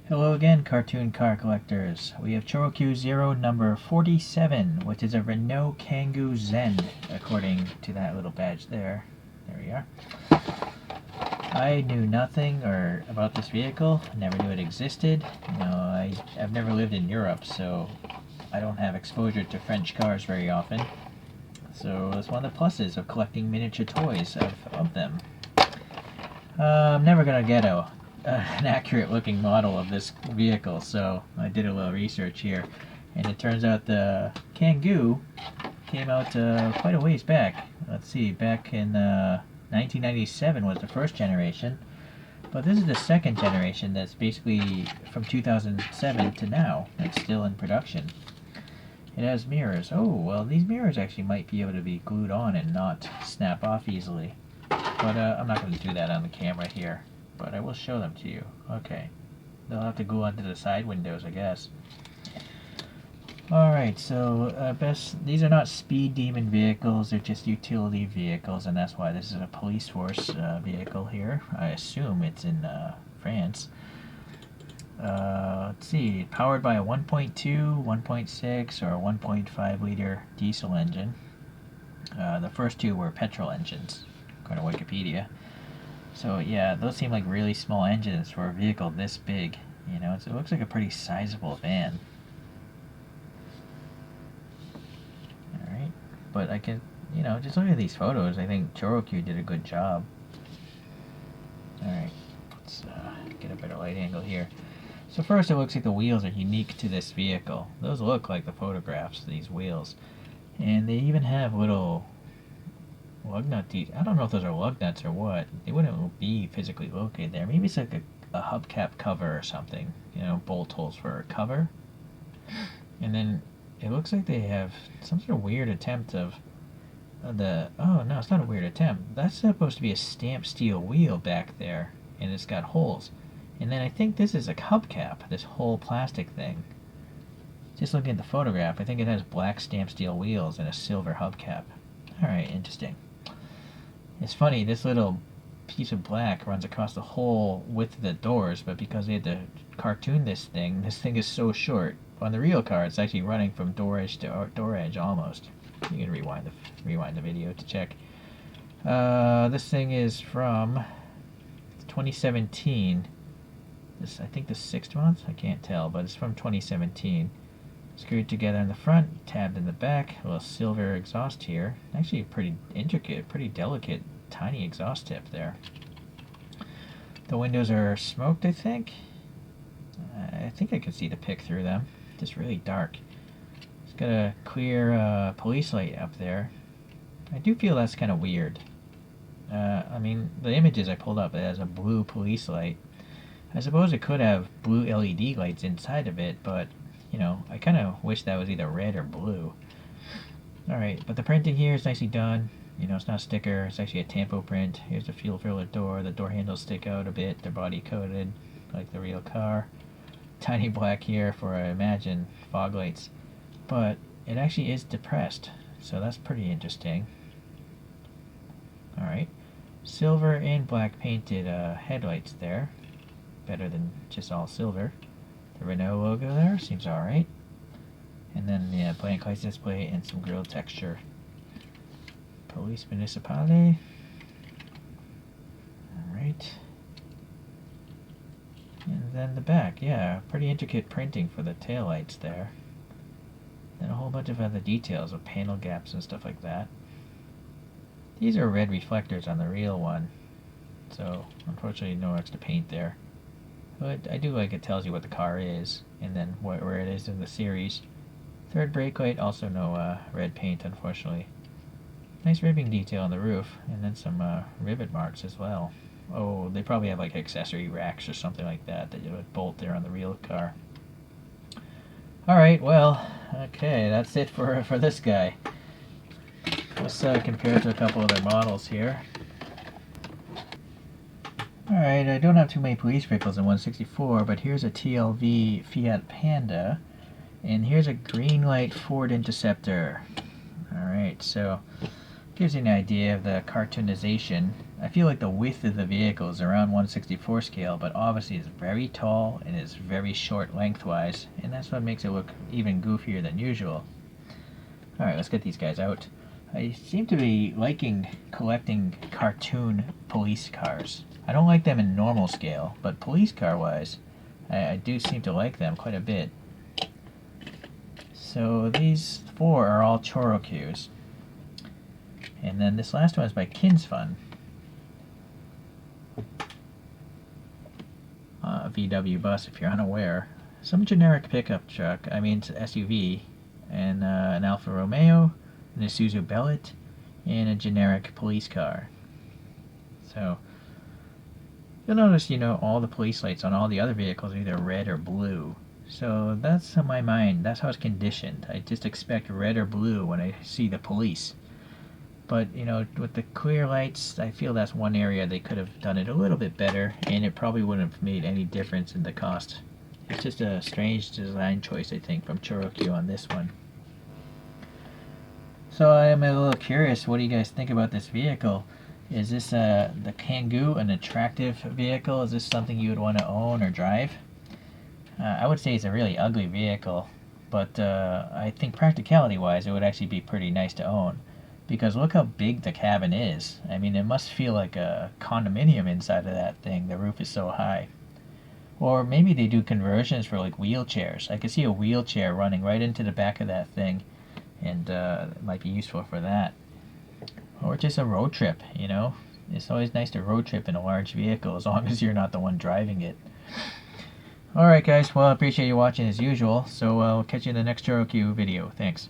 Hello again, cartoon car collectors. We have Choro-Q 0 number 47, which is a Renault Kangoo Zen, according to that little badge there. There we are. I knew nothing about this vehicle, never knew it existed. I've never lived in Europe, so I don't have exposure to French cars very often. So that's one of the pluses of collecting miniature toys of them. I'm never going to get an accurate looking model of this vehicle, so I did a little research here, and it turns out the Kangoo came out quite a ways back. Let's see, back in 1997 was the first generation, but this is the second generation that's basically from 2007 to now. It's still in production. It has mirrors. Oh, well, these mirrors actually might be able to be glued on and not snap off easily, but I'm not going to do that on the camera here. But I will show them to you. Okay. They'll have to go onto the side windows, I guess. Alright, so these are not speed demon vehicles, they're just utility vehicles, and that's why this is a police force vehicle here. I assume it's in France. Let's see, powered by a 1.2, 1.6, or a 1.5 liter diesel engine. The first two were petrol engines, according to Wikipedia. So yeah, those seem like really small engines for a vehicle this big. You know, it looks like a pretty sizable van. Alright, but I can, just look at these photos. I think Choro-Q did a good job. Alright, let's get a better light angle here. So first, it looks like the wheels are unique to this vehicle. Those look like the photographs, these wheels. And they even have little lug nut I don't know if those are lug nuts or what. They wouldn't be physically located there. Maybe it's like a hubcap cover or something. Bolt holes for a cover. And then it looks like they have some sort of weird attempt of oh no, it's not a weird attempt. That's supposed to be a stamped steel wheel back there, and it's got holes. And then I think this is a hubcap, this whole plastic thing. Just looking at the photograph, I think it has black stamped steel wheels and a silver hubcap. Alright, interesting. It's funny, this little piece of black runs across the whole width of the doors, but because they had to cartoon this thing is so short. On the real car, it's actually running from door edge to door edge almost. You can rewind the video to check. This thing is from 2017. I think the 6th month? I can't tell, but it's from 2017. Screwed together in the front, tabbed in the back, a little silver exhaust here. Actually pretty intricate, pretty delicate, tiny exhaust tip there. The windows are smoked, I think. I think I can see the pick through them. Just really dark. It's got a clear police light up there. I do feel that's kind of weird. I mean, the images I pulled up, it has a blue police light. I suppose it could have blue LED lights inside of it, but I kind of wish that was either red or blue. Alright, but the printing here is nicely done. It's not a sticker, it's actually a tampo print. Here's the fuel filler door. The door handles stick out a bit. They're body coated like the real car. Tiny black here for, I imagine, fog lights. But it actually is depressed, so that's pretty interesting. Alright, silver and black painted headlights there. Better than just all silver. The Renault logo there seems alright. And then the blank license plate and some grille texture. Police Municipale. Alright. And then the back, yeah, pretty intricate printing for the taillights there. And a whole bunch of other details of panel gaps and stuff like that. These are red reflectors on the real one, so unfortunately no extra paint there. But I do like it tells you what the car is, and then where it is in the series. Third brake light, also no red paint, unfortunately. Nice ribbing detail on the roof, and then some rivet marks as well. Oh, they probably have like accessory racks or something like that you would bolt there on the real car. Alright, well, okay, that's it for this guy. Let's compare it to a couple other models here. Alright, I don't have too many police vehicles in 164, but here's a TLV Fiat Panda, and here's a green light Ford Interceptor. Alright, so Gives you an idea of the cartoonization. I feel like the width of the vehicle is around 1/64 scale, but obviously it's very tall and is very short lengthwise, and that's what makes it look even goofier than usual. Alright, let's get these guys out. I seem to be liking collecting cartoon police cars. I don't like them in normal scale, but police car wise, I do seem to like them quite a bit. So these 4 are all ChoroQs. And then this last one is by Kinsfun. VW bus, if you're unaware. Some generic pickup truck, it's SUV, and an Alfa Romeo, an Isuzu Bellet, and a generic police car. So, you'll notice, all the police lights on all the other vehicles are either red or blue. So that's in my mind, that's how it's conditioned. I just expect red or blue when I see the police. But, with the clear lights, I feel that's one area they could have done it a little bit better, and it probably wouldn't have made any difference in the cost. It's just a strange design choice, I think, from ChoroQ on this one. So I am a little curious, what do you guys think about this vehicle? Is this the Kangoo an attractive vehicle? Is this something you would want to own or drive? I would say it's a really ugly vehicle, but I think practicality-wise, it would actually be pretty nice to own. Because look how big the cabin is. It must feel like a condominium inside of that thing. The roof is so high. Or maybe they do conversions for like wheelchairs. I could see a wheelchair running right into the back of that thing, and it might be useful for that. Or just a road trip, It's always nice to road trip in a large vehicle as long as you're not the one driving it. Alright guys, well I appreciate you watching as usual, so I'll catch you in the next ChoroQ video. Thanks.